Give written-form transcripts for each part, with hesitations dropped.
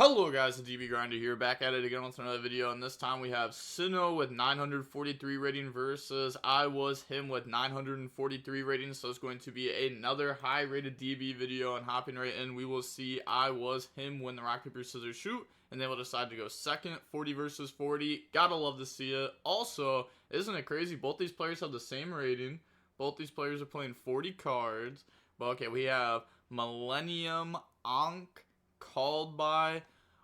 Hello guys, the DB Grinder here, back at it again with another video, and this time we have Sinnoh with 943 rating versus I Was Him with 943 ratings. So it's going to be another high rated DB video, and hopping right in, we will see I Was Him win the rock, paper, scissors, shoot, and they will decide to go second, 40 versus 40. Gotta love to see it. Also, isn't it crazy? Both these players have the same rating. Both these players are playing 40 cards. But okay, we have Millennium Ankh, Called By,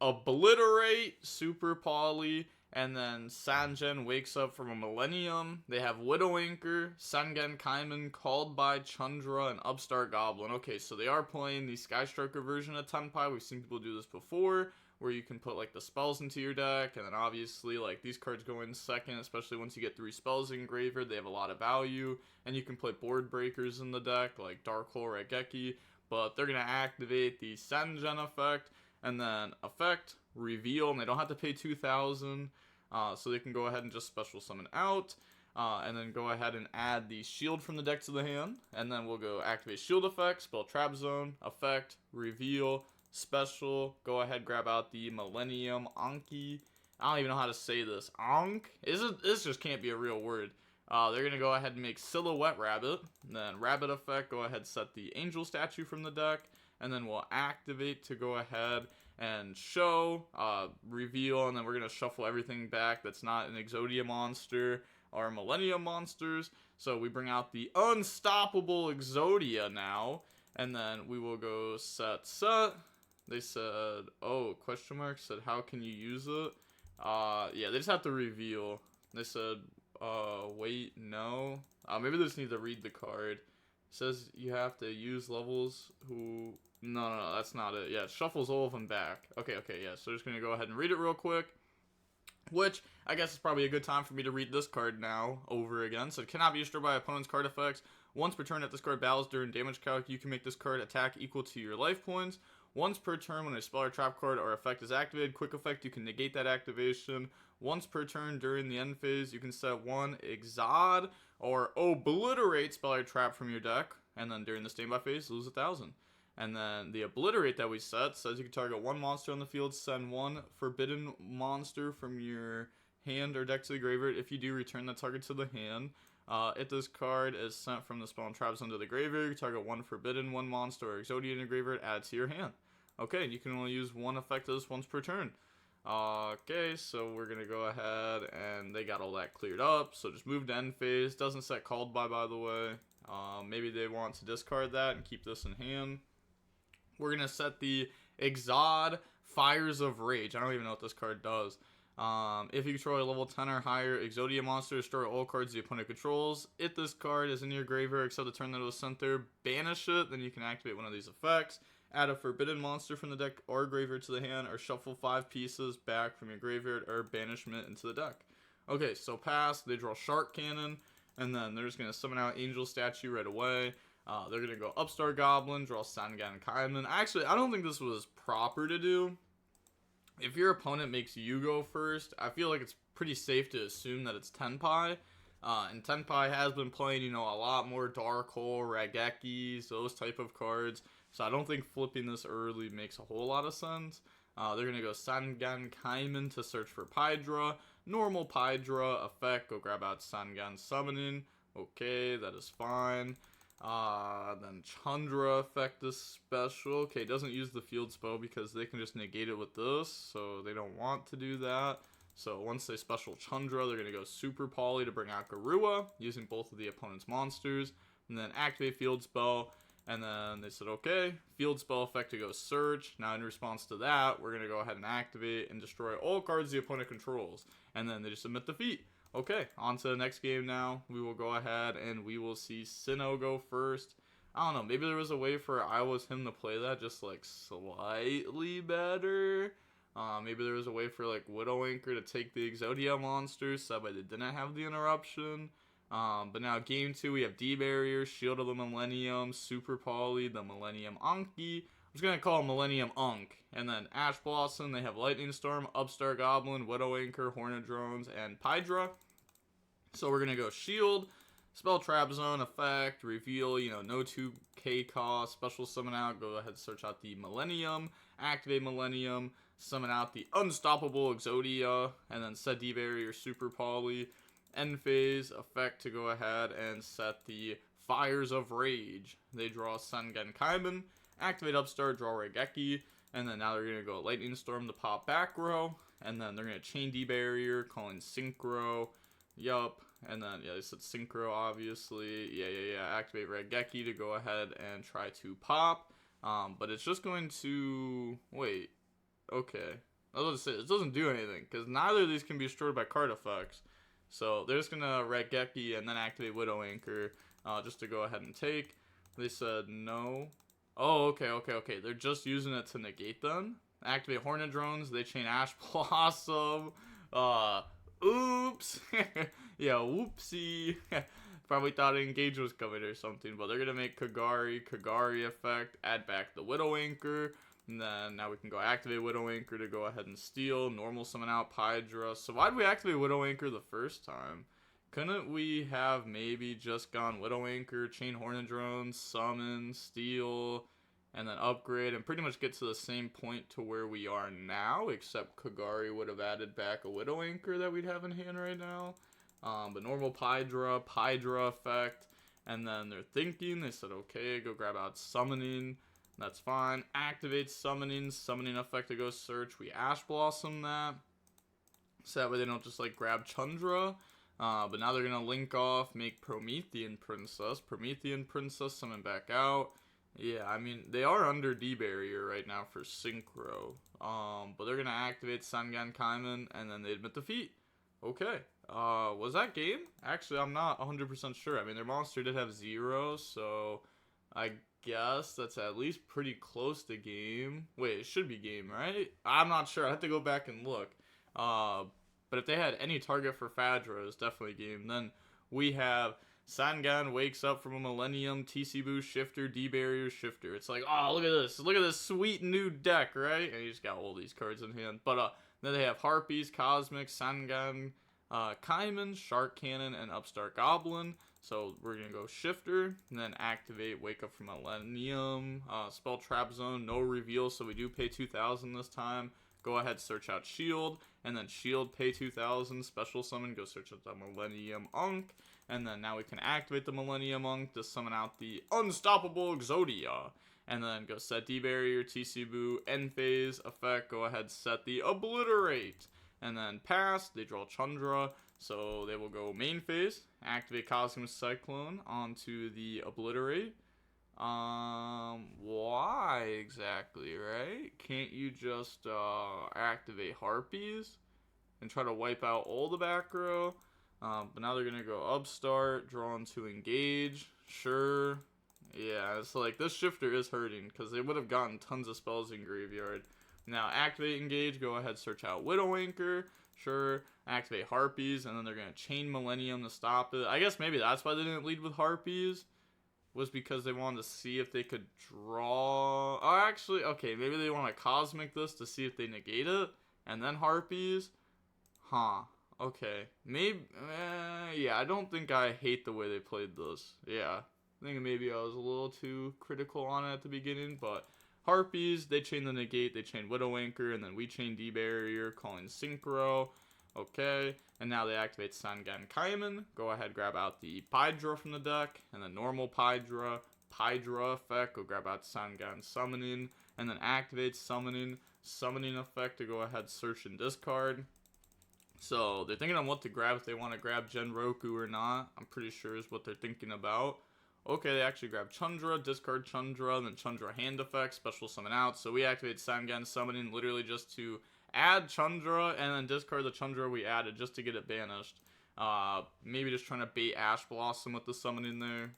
Obliterate, Super Poly, and then Sanjen wakes up from a Millennium. They have Widow Anchor, Sangen Kaiman, Called By, Chandra, and Upstart Goblin. Okay, so they are playing the Sky Striker version of Tenpai. We've seen people do this before, where you can put like the spells into your deck, and then obviously like these cards go in second, especially once you get 3 spells in graveyard. They have a lot of value, and you can play board breakers in the deck like Dark Hole, Raigeki. But they're going to activate the Sangen effect, and then effect, reveal, and they don't have to pay 2,000, so they can go ahead and just special summon out, and then go ahead and add the shield from the deck to the hand, and then we'll go activate shield effect, spell trap zone, effect, reveal, special, go ahead, grab out the Millennium Anki. I don't even know how to say this. Ankh? This just can't be a real word. They're going to go ahead and make Silhouette Rabbit. Then Rabbit effect, go ahead, set the Angel statue from the deck. And then we'll activate to go ahead and show, reveal, and then we're going to shuffle everything back that's not an Exodia monster or Millennium monsters. So we bring out the Unstoppable Exodia now. And then we will go set. They said, oh, question mark, said how can you use it? Yeah, they just have to reveal. They said, wait, no. Maybe they just need to read the card. It says you have to use levels who... No, that's not it. Yeah, it shuffles all of them back. Okay, yeah. So just going to go ahead and read it real quick. Which, I guess is probably a good time for me to read this card now over again. So it cannot be destroyed by opponent's card effects. Once per turn, if this card battles during damage calc, you can make this card attack equal to your life points. Once per turn, when a spell or trap card or effect is activated, quick effect, you can negate that activation. Once per turn during the end phase, you can set one Exodia or Obliterate spell or trap from your deck. And then during the standby phase, lose 1,000. And then the Obliterate that we set says you can target one monster on the field, send one forbidden monster from your hand or deck to the graveyard. If you do, return that target to the hand. If this card is sent from the spell and traps into the graveyard, you target one forbidden, one monster or Exodia in the graveyard, add to your hand. Okay, you can only use one effect of this once per turn. Okay, so we're going to go ahead, and they got all that cleared up. So just move to end phase. Doesn't set Called By the way. Maybe they want to discard that and keep this in hand. We're going to set the Exodia Fires of Rage. I don't even know what this card does. If you control a level 10 or higher Exodia monster, destroy all cards the opponent controls. If this card is in your graveyard except the turn that it was sent there, banish it. Then you can activate one of these effects. Add a forbidden monster from the deck or graveyard to the hand, or shuffle 5 pieces back from your graveyard or banishment into the deck. Okay, so pass. They draw Shark Cannon, and then they're just going to summon out Angel Statue right away. They're going to go Upstart Goblin, draw Sangen Kaiman. Actually, I don't think this was proper to do. If your opponent makes you go first, I feel like it's pretty safe to assume that it's Tenpai. And Tenpai has been playing, you know, a lot more Dark Hole, Raigekis, those type of cards. So I don't think flipping this early makes a whole lot of sense. They're going to go Sangen Kaiman to search for Pydra. Normal Pydra effect, go grab out Sangen Summoning. Okay, that is fine. Then Chandra effect is special. Okay, doesn't use the field spell because they can just negate it with this, so they don't want to do that. So once they special Chandra, they're going to go Super Poly to bring out Garua, using both of the opponent's monsters, and then activate field spell. And then they said, okay, field spell effect to go search. Now in response to that, we're going to go ahead and activate and destroy all cards the opponent controls. And then they just submit defeat. Okay, on to the next game now. We will go ahead and we will see Sinnoh go first. I don't know, maybe there was a way for I Was Him to play that just like slightly better. Maybe there was a way for like Widow Anchor to take the Exodia monsters so that they didn't have the interruption. But now game 2 we have D-Barrier, Shield of the Millennium, Super Poly, the Millennium Anki. I'm just going to call it Millennium Ankh. And then Ash Blossom, they have Lightning Storm, Upstart Goblin, Widow Anchor, Hornet Drones, and Pydra. So we're going to go Shield, Spell Trap Zone, Effect, Reveal, you know, no 2k cost, Special Summon out, go ahead and search out the Millennium. activate Millennium, summon out the unstoppable Exodia, and then set D-Barrier Super Poly. End phase effect to go ahead and set the Fires of Rage. They draw Sangan Kaiban, activate Upstart, draw Raigeki, and then now they're going to go Lightning Storm to pop back row, and then they're going to chain D-Barrier, calling Synchro, yup, and then, yeah, they said Synchro, obviously, yeah, activate Raigeki to go ahead and try to pop, but it's just going to, wait, okay, I was going to say, it doesn't do anything, because neither of these can be destroyed by card effects, so they're just going to Raigeki and then activate Widow Anchor, just to go ahead and take. They said no. Oh, okay. They're just using it to negate them. Activate Hornet Drones. They chain Ash Blossom. Oops. Yeah, whoopsie. Probably thought Engage was coming or something, but they're going to make Kagari effect, add back the Widow Anchor, and then now we can go activate Widow Anchor to go ahead and steal, normal summon out Pydra. So why did we activate Widow Anchor the first time? Couldn't we have maybe just gone Widow Anchor, chain Hornet Drones, summon, steal, and then upgrade, and pretty much get to the same point to where we are now, except Kagari would have added back a Widow Anchor that we'd have in hand right now. But normal Pydra effect, and then they're thinking, they said, okay, go grab out summoning, that's fine. Activate summoning effect to go search, we Ash Blossom that, so that way they don't just like grab Chandra. But now they're going to link off, make Promethean Princess, summon back out. Yeah, I mean, they are under D-Barrier right now for Synchro. But they're going to activate Sangan Kaiman, and then they admit defeat. Okay. Was that game? Actually, I'm not 100% sure. I mean, their monster did have 0, so I guess that's at least pretty close to game. Wait, it should be game, right? I'm not sure. I have to go back and look. But if they had any target for Fadra, it's definitely game. Then we have Sangan wakes up from a Millennium, TC Boost Shifter, D-Barrier Shifter. It's like, oh, look at this. Look at this sweet new deck, right? And you just got all these cards in hand. But then they have Harpies, Cosmic, Sangan, Kaiman, Shark Cannon, and Upstart Goblin. So we're going to go Shifter, and then activate Wake Up from Millennium, Spell Trap Zone, no reveal, so we do pay 2,000 this time. Go ahead, search out Shield, and then Shield, pay 2,000, special summon, go search out the Millennium Unk, and then now we can activate the Millennium Unk to summon out the Unstoppable Exodia, and then go set D-Barrier, TC Boo, End Phase, effect, go ahead, set the Obliterate, and then pass, they draw Chandra, so they will go main phase, activate Cosmic Cyclone onto the Obliterate. Why exactly, right? Can't you just, activate Harpies and try to wipe out all the back row? But now they're gonna go Upstart, draw into Engage, sure. Yeah, it's like, this Shifter is hurting, because they would have gotten tons of spells in Graveyard. Now, activate Engage, go ahead, search out Widow Anchor, sure. Activate Harpies, and then they're gonna chain Millennium to stop it. I guess maybe that's why they didn't lead with Harpies, was because they wanted to see if they could draw. Oh, actually, okay, maybe they want to Cosmic this to see if they negate it, and then Harpies. Huh. Okay. Maybe. Yeah, I don't think I hate the way they played this. Yeah. I think maybe I was a little too critical on it at the beginning, but Harpies, they chain the negate, they chain Widow Anchor, and then we chain D-Barrier, calling Synchro. Okay, and now they activate Sangan Kaiman. Go ahead, grab out the Pydra from the deck, and then normal Pydra effect, go grab out Sangan Summoning, and then activate Summoning effect to go ahead, search and discard. So they're thinking on what to grab, if they want to grab Genroku or not. I'm pretty sure is what they're thinking about. Okay, they actually grab Chandra, discard Chandra, and then Chandra hand effect, special summon out. So we activate Sangan Summoning literally just to add Chandra and then discard the Chandra we added just to get it banished. Maybe just trying to bait Ash Blossom with the summoning there.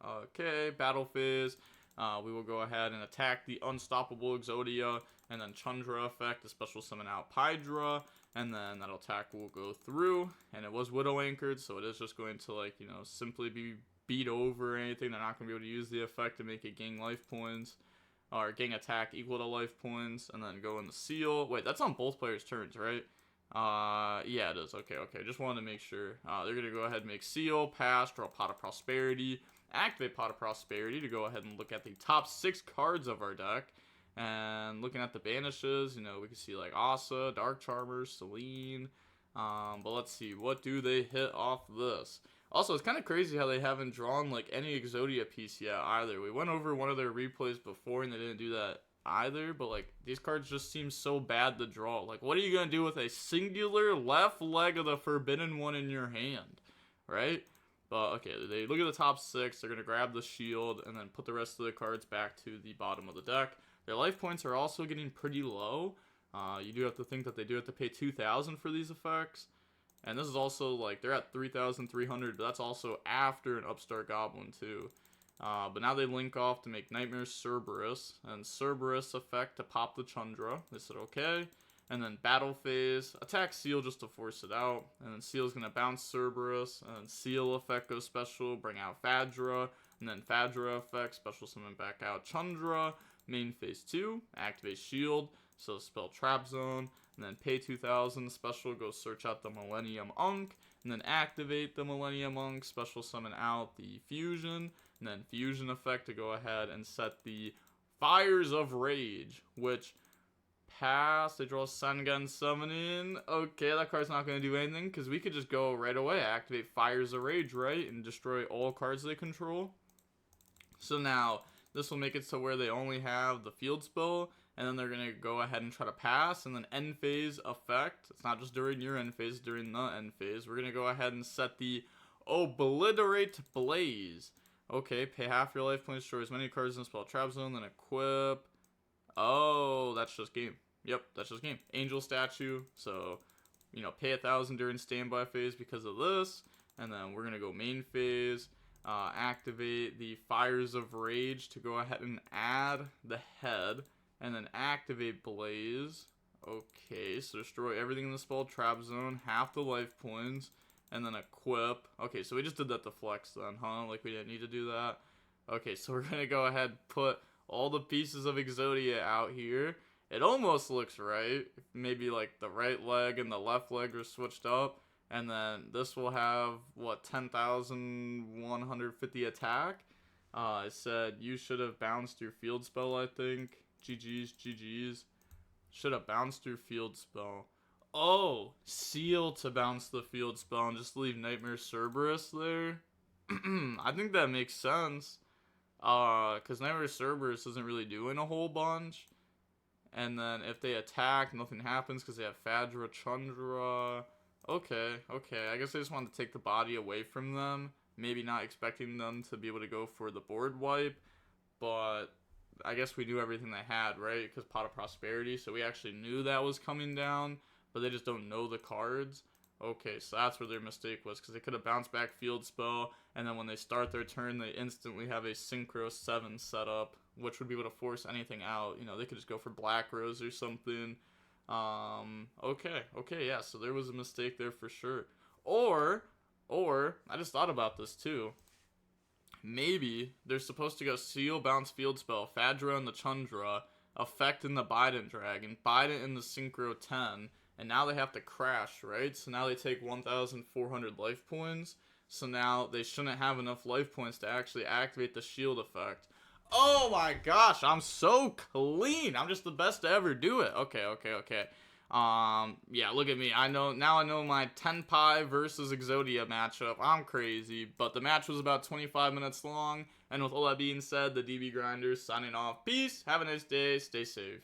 Okay, battle phase. We will go ahead and attack the Unstoppable Exodia, and then Chandra effect to special summon out Pydra, and then that attack will go through, and it was Widow Anchored, so it is just going to, like, you know, simply be beat over or anything. They're not going to be able to use the effect to make it gain life points, or gain attack equal to life points, and then go in the seal. Wait, that's on both players' turns, right? Yeah, it is. Okay. Just wanted to make sure. They're going to go ahead and make seal, pass, draw Pot of Prosperity, activate Pot of Prosperity to go ahead and look at the top 6 cards of our deck, And looking at the banishes, you know, we can see like Asa, Dark Charmer, Celine. But let's see, what do they hit off this? Also, it's kind of crazy how they haven't drawn like any Exodia piece yet either. We went over one of their replays before and they didn't do that either, but like these cards just seem so bad to draw. Like, what are you gonna do with a singular left leg of the Forbidden One in your hand, right? But okay, they look at the top 6, they're gonna grab the shield and then put the rest of the cards back to the bottom of the deck. Their life points are also getting pretty low. You do have to think that they do have to pay 2,000 for these effects. And this is also, like, they're at 3,300, but that's also after an Upstart Goblin, too. But now they link off to make Nightmare Cerberus, and Cerberus effect to pop the Chandra. They said okay. And then Battle Phase, attack Seal just to force it out. And then Seal's going to bounce Cerberus, and then Seal effect goes special, bring out Fadra. And then Fadra effect, special summon back out Chandra. Main Phase 2, activate Shield, so spell Trap Zone. And then pay 2,000, special, go search out the Millennium Unk, and then activate the Millennium Unk, special summon out the Fusion, and then Fusion effect to go ahead and set the Fires of Rage, which pass, they draw Sengen Summoning. Okay, that card's not going to do anything, because we could just go right away, activate Fires of Rage, right, and destroy all cards they control. So now, this will make it to where they only have the field spell, and then they're going to go ahead and try to pass, and then end phase effect. It's not just during your end phase, during the end phase. We're going to go ahead and set the Obliterate Blaze. Okay, pay half your life points, destroy as many cards in the spell trap zone, then equip. Oh, that's just game. Yep, that's just game. Angel Statue, so, you know, pay 1,000 during standby phase because of this, and then we're going to go main phase. Activate the Fires of Rage to go ahead and add the head. And then activate Blaze. Okay, so destroy everything in the spell trap zone, half the life points, and then equip. Okay, so we just did that to flex then, huh? Like we didn't need to do that. Okay, so we're gonna go ahead and put all the pieces of Exodia out here. It almost looks right. Maybe like the right leg and the left leg are switched up. And then this will have, what, 10,150 attack? It said you should have bounced your field spell, I think. GG's. Should have bounced your field spell. Oh, Seal to bounce the field spell and just leave Nightmare Cerberus there? I think that makes sense. Because Nightmare Cerberus isn't really doing a whole bunch. And then if they attack, nothing happens because they have Fadra, Chandra. Okay. I guess I just wanted to take the body away from them. Maybe not expecting them to be able to go for the board wipe. But I guess we knew everything they had, right? Because Pot of Prosperity. So we actually knew that was coming down. But they just don't know the cards. Okay, so that's where their mistake was. Because they could have bounced back field spell. And then when they start their turn, they instantly have a Synchro 7 set up. Which would be able to force anything out. You know, they could just go for Black Rose or something. Okay, yeah, so there was a mistake there for sure. Or, I just thought about this too. Maybe they're supposed to go Seal, Bounce, Field Spell, Fadra and the Chandra, Effect in the Bident Dragon, Bident in the Synchro 10, and now they have to crash, right? So now they take 1,400 life points, so now they shouldn't have enough life points to actually activate the shield effect. Oh my gosh, I'm so clean. I'm just the best to ever do it. Okay. Yeah, look at me. I know my Tenpai versus Exodia matchup. I'm crazy, but the match was about 25 minutes long. And with all that being said, the DB Grinders signing off. Peace. Have a nice day. Stay safe.